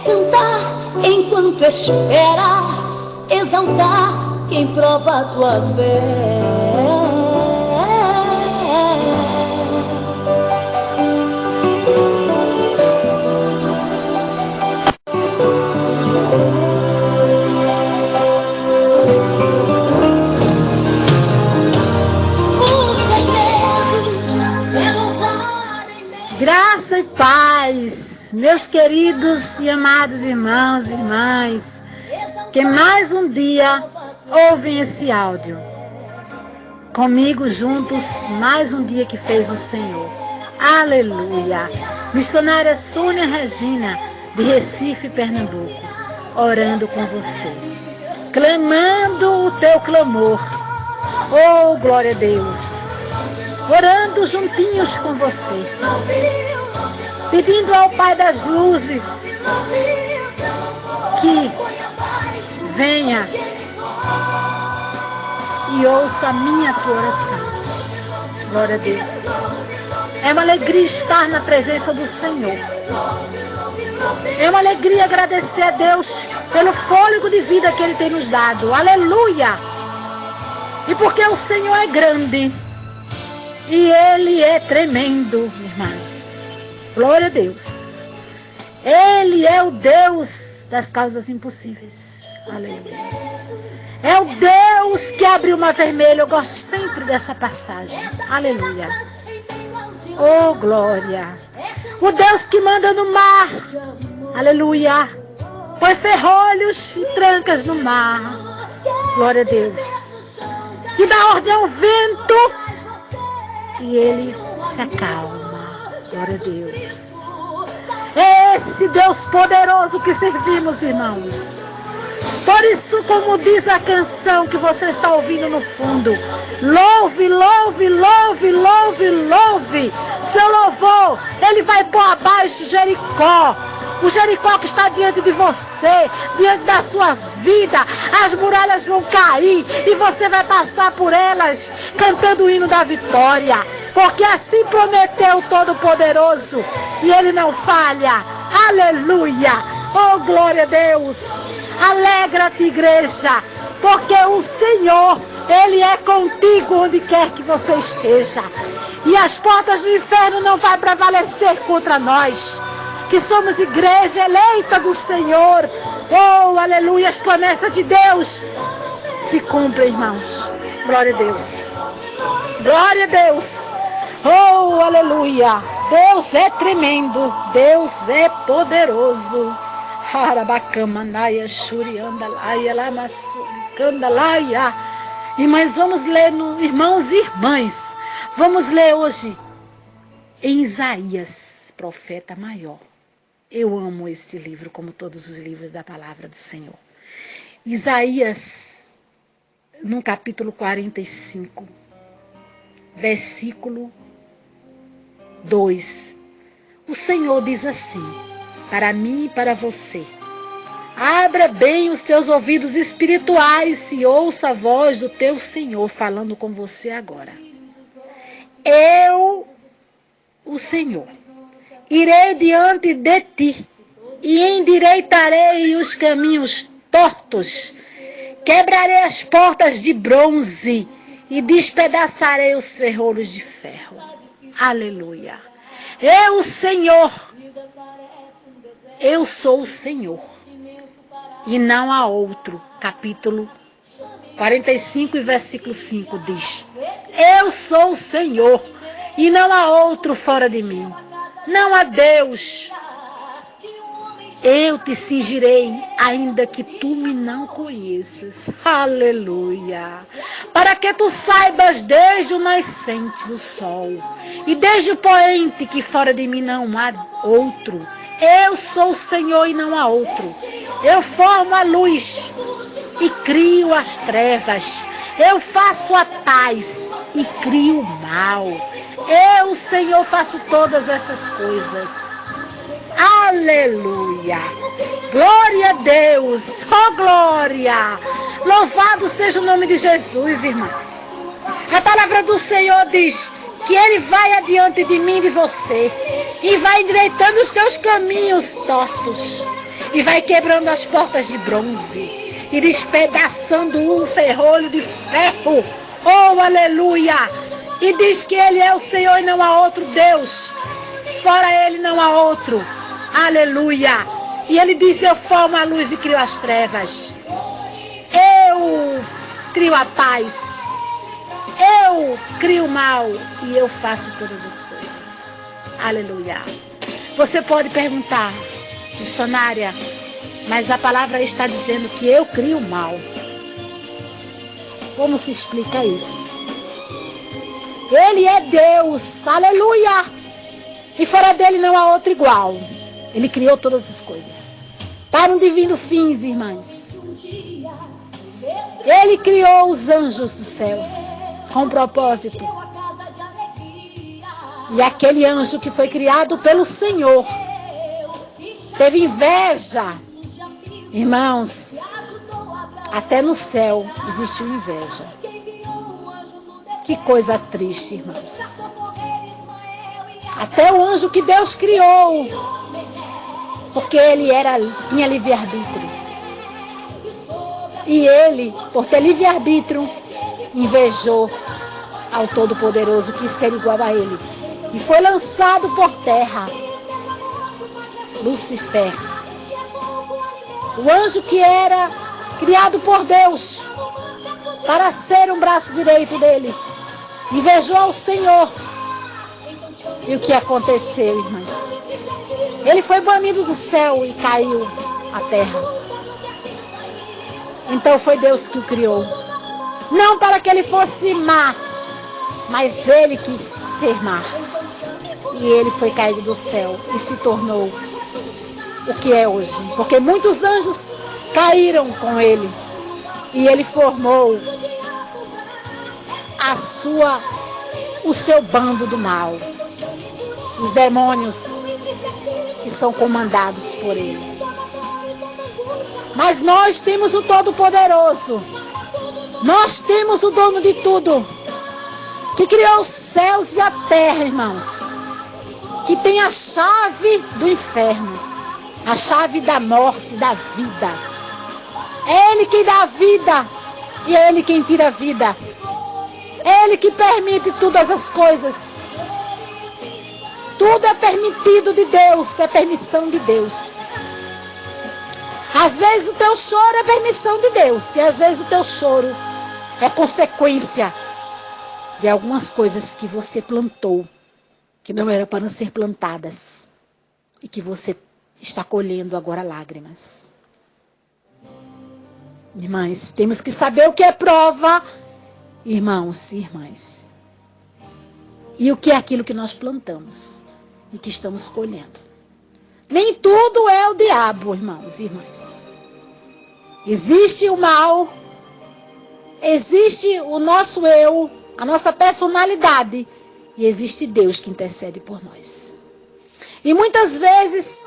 cantar enquanto espera, exaltar quem prova a tua fé. Graça e paz, meus queridos e amados irmãos e irmãs, que mais um dia ouvem esse áudio. Comigo juntos, mais um dia que fez o Senhor. Aleluia! Missionária Sônia Regina, de Recife, Pernambuco, orando com você, clamando o teu clamor. Oh, glória a Deus! Orando juntinhos com você, pedindo ao Pai das Luzes que venha e ouça a minha tua oração. Glória a Deus. É uma alegria estar na presença do Senhor. É uma alegria agradecer a Deus pelo fôlego de vida que Ele tem nos dado. Aleluia! E porque o Senhor é grande e Ele é tremendo, irmãs. Glória a Deus. Ele é o Deus das causas impossíveis. Aleluia. É o Deus que abriu o mar vermelho. Eu gosto sempre dessa passagem. Aleluia. Oh, glória. O Deus que manda no mar. Aleluia. Põe ferrolhos e trancas no mar. Glória a Deus. E dá ordem ao vento e ele se acalma. Glória a Deus. É esse Deus poderoso que servimos, irmãos. Por isso, como diz a canção que você está ouvindo no fundo, louve, louve, louve, louve, louve. Seu louvor, ele vai pôr abaixo Jericó. O Jericó que está diante de você, diante da sua vida. As muralhas vão cair e você vai passar por elas cantando o hino da vitória. Porque assim prometeu o Todo-Poderoso e Ele não falha. Aleluia! Oh, glória a Deus! Alegra-te, igreja, porque o Senhor, Ele é contigo onde quer que você esteja. E as portas do inferno não vão prevalecer contra nós, que somos igreja eleita do Senhor. Oh, aleluia, as promessas de Deus se cumprem, irmãos. Glória a Deus. Glória a Deus. Oh, aleluia. Deus é tremendo. Deus é poderoso. Harabacamanaia, Shuriandalaia, Lamassuriandalaia. Irmãs, vamos ler, irmãos e irmãs, vamos ler hoje em Isaías, profeta maior. Eu amo este livro, como todos os livros da palavra do Senhor. Isaías, no capítulo 45, versículo 2. O Senhor diz assim, para mim e para você: abra bem os teus ouvidos espirituais e ouça a voz do teu Senhor falando com você agora. Eu, o Senhor, irei diante de ti e endireitarei os caminhos tortos, quebrarei as portas de bronze e despedaçarei os ferrolhos de ferro. Aleluia. Eu, Senhor, eu sou o Senhor e não há outro. Capítulo 45 e versículo 5 diz: eu sou o Senhor e não há outro fora de mim. Não há Deus. Eu te cingirei, ainda que tu me não conheças. Aleluia. Para que tu saibas desde o nascente do sol e desde o poente que fora de mim não há outro. Eu sou o Senhor e não há outro. Eu formo a luz e crio as trevas. Eu faço a paz e crio o mal. Eu, Senhor, faço todas essas coisas. Aleluia. Glória a Deus. Oh, glória. Louvado seja o nome de Jesus, irmãs. A palavra do Senhor diz que Ele vai adiante de mim e de você e vai endireitando os teus caminhos tortos. e vai quebrando as portas de bronze e despedaçando um ferrolho de ferro. Oh, aleluia! E diz que Ele é o Senhor e não há outro Deus. Fora Ele não há outro. Aleluia! E Ele diz: eu formo a luz e crio as trevas. Eu crio a paz. Eu crio o mal e eu faço todas as coisas. Aleluia! Você pode perguntar, missionária, mas a palavra está dizendo que eu crio o mal. Como se explica isso? Ele é Deus, aleluia! E fora dele não há outro igual. Ele criou todas as coisas para um divino fim, irmãs. Ele criou os anjos dos céus com um propósito. E aquele anjo que foi criado pelo Senhor teve inveja. Irmãos, até no céu existiu inveja. Que coisa triste, irmãos. Até o anjo que Deus criou, porque ele tinha livre-arbítrio. E ele, por ter livre-arbítrio, invejou ao Todo-Poderoso, quis ser igual a ele. E foi lançado por terra. Lucifer, o anjo que era criado por Deus para ser um braço direito dele, invejou ao Senhor. E o que aconteceu, irmãs? Ele foi banido do céu e caiu à terra. Então foi Deus que o criou. Não para que ele fosse má, mas ele quis ser má. E ele foi caído do céu e se tornou o que é hoje. Porque muitos anjos caíram com ele. E ele formou o seu bando do mal. Os demônios que são comandados por ele. Mas nós temos o Todo-Poderoso. Nós temos o dono de tudo. Que criou os céus e a terra, irmãos. Que tem a chave do inferno. A chave da morte e da vida. É Ele quem dá a vida. E é Ele quem tira a vida. É Ele que permite todas as coisas. Tudo é permitido de Deus. É permissão de Deus. Às vezes o teu choro é permissão de Deus. E às vezes o teu choro é consequência de algumas coisas que você plantou, que não eram para ser plantadas, e que você está colhendo agora lágrimas. Irmãs, temos que saber o que é prova, irmãos e irmãs, e o que é aquilo que nós plantamos e que estamos colhendo. Nem tudo é o diabo, irmãos e irmãs. Existe o mal, existe o nosso eu, a nossa personalidade, e existe Deus que intercede por nós. E muitas vezes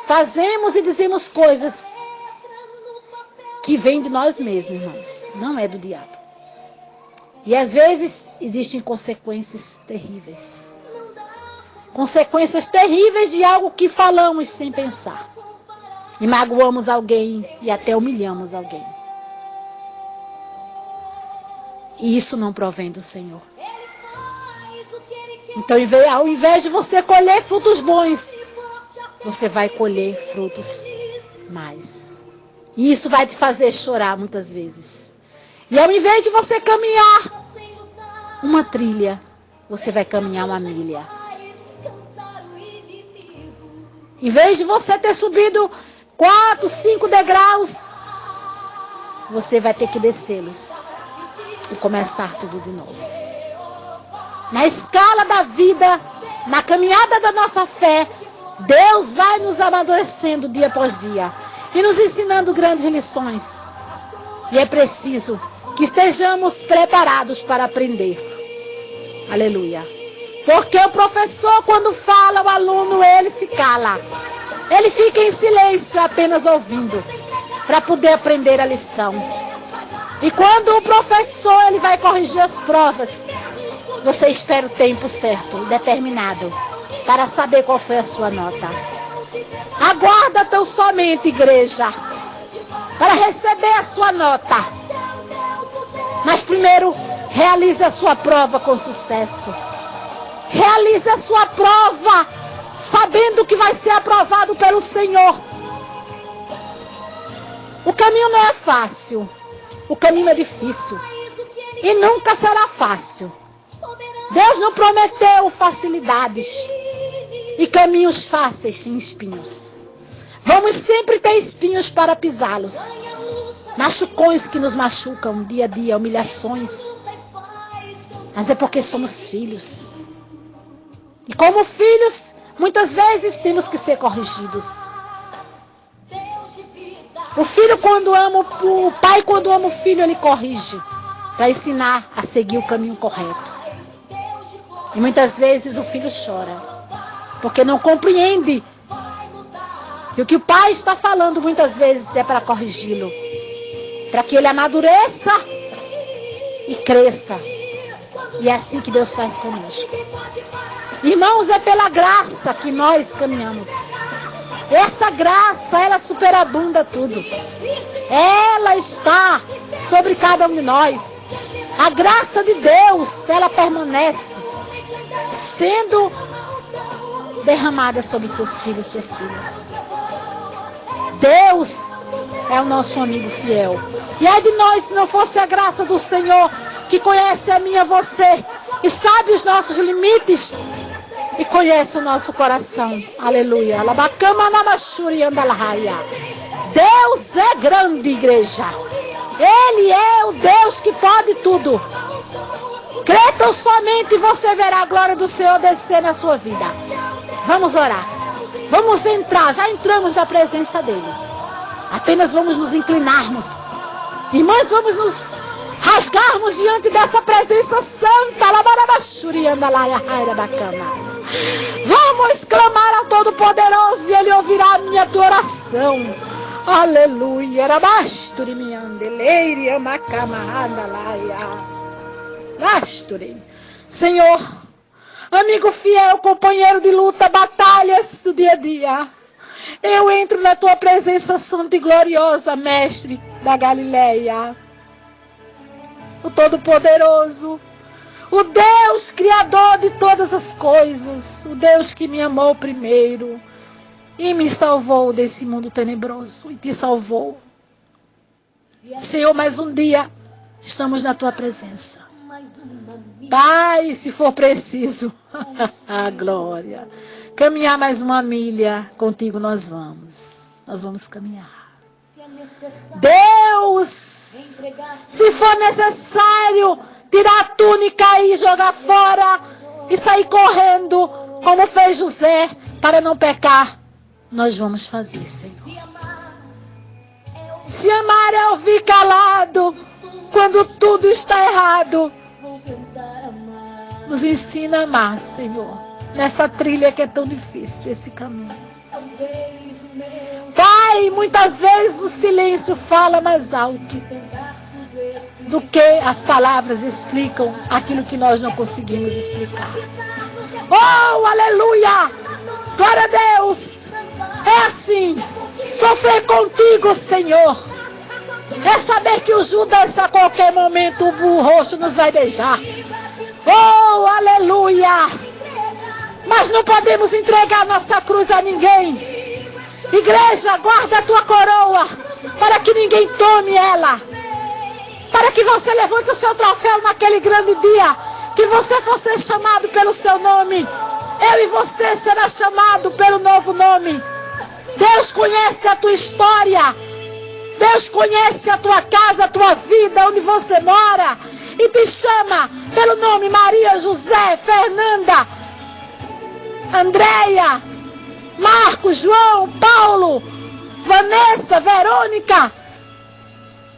fazemos e dizemos coisas que vêm de nós mesmos, irmãos. Não é do diabo. E às vezes existem consequências terríveis. Consequências terríveis de algo que falamos sem pensar. E magoamos alguém e até humilhamos alguém. E isso não provém do Senhor. Então, ao invés de você colher frutos bons, você vai colher frutos mais. E isso vai te fazer chorar muitas vezes. E ao invés de você caminhar uma trilha, você vai caminhar uma milha. Em vez de você ter subido 4, 5 degraus, você vai ter que descê-los e começar tudo de novo. Na escala da vida, na caminhada da nossa fé, Deus vai nos amadurecendo dia após dia e nos ensinando grandes lições. E é preciso que estejamos preparados para aprender. Aleluia. Porque o professor, quando fala, o aluno, ele se cala. Ele fica em silêncio, apenas ouvindo, para poder aprender a lição. E quando o professor ele vai corrigir as provas, você espera o tempo certo, determinado, para saber qual foi a sua nota. Aguarda tão somente, igreja, para receber a sua nota. Mas primeiro, realize a sua prova com sucesso. Realize a sua prova, sabendo que vai ser aprovado pelo Senhor. O caminho não é fácil. O caminho é difícil. E nunca será fácil. Deus não prometeu facilidades e caminhos fáceis sem espinhos. Vamos sempre ter espinhos para pisá-los. Machucões que nos machucam dia a dia, humilhações. Mas é porque somos filhos. E como filhos, muitas vezes temos que ser corrigidos. O filho quando ama, o pai quando ama o filho, ele corrige. Para ensinar a seguir o caminho correto. E muitas vezes o filho chora. Porque não compreende que o que o pai está falando muitas vezes é para corrigi-lo. Para que ele amadureça e cresça. E é assim que Deus faz conosco. Irmãos, é pela graça que nós caminhamos. Essa graça, ela superabunda tudo. Ela está sobre cada um de nós. A graça de Deus, ela permanece sendo derramada sobre seus filhos e suas filhas. Deus é o nosso amigo fiel. E ai de nós se não fosse a graça do Senhor, que conhece a mim e a você, e sabe os nossos limites, e conhece o nosso coração. Aleluia. Deus é grande, igreja. Ele é o Deus que pode tudo. Crê tão somente e você verá a glória do Senhor descer na sua vida. Vamos orar. Vamos entrar. Já entramos na presença dele. Apenas vamos nos inclinarmos. Irmãs, vamos nos rasgarmos diante dessa presença santa. Vamos clamar ao Todo-Poderoso e Ele ouvirá a minha oração. Aleluia. Senhor, amigo fiel, companheiro de luta, batalhas do dia a dia, eu entro na tua presença santa e gloriosa, Mestre da Galileia, o Todo-Poderoso, o Deus Criador de todas as coisas, o Deus que me amou primeiro e me salvou desse mundo tenebroso e te salvou. Senhor, mais um dia estamos na tua presença. Pai, se for preciso, a glória, caminhar mais uma milha, contigo nós vamos caminhar. Deus, se for necessário, tirar a túnica e jogar fora e sair correndo, como fez José, para não pecar, nós vamos fazer, Senhor. Se amar é ouvir calado, quando tudo está errado. Nos ensina a amar, Senhor, nessa trilha que é tão difícil, esse caminho. Pai, muitas vezes o silêncio fala mais alto do que as palavras explicam aquilo que nós não conseguimos explicar. Oh, aleluia! Glória a Deus! É assim, sofrer contigo, Senhor. É saber que o Judas a qualquer momento o rosto nos vai beijar. Oh, aleluia! Mas não podemos entregar nossa cruz a ninguém. Igreja, guarda a tua coroa, para que ninguém tome ela. Para que você levante o seu troféu naquele grande dia, que você fosse chamado pelo seu nome. Eu e você será chamado pelo novo nome. Deus conhece a tua história. Deus conhece a tua casa, a tua vida, onde você mora. E te chama pelo nome Maria, José, Fernanda, Andréia, Marcos, João, Paulo, Vanessa, Verônica.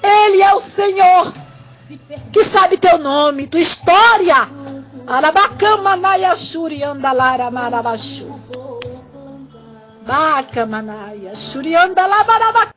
Ele é o Senhor que sabe teu nome, tua história. Arabacama nayashuri andalara marabashu. Bacamanaya shuri andala marabacama.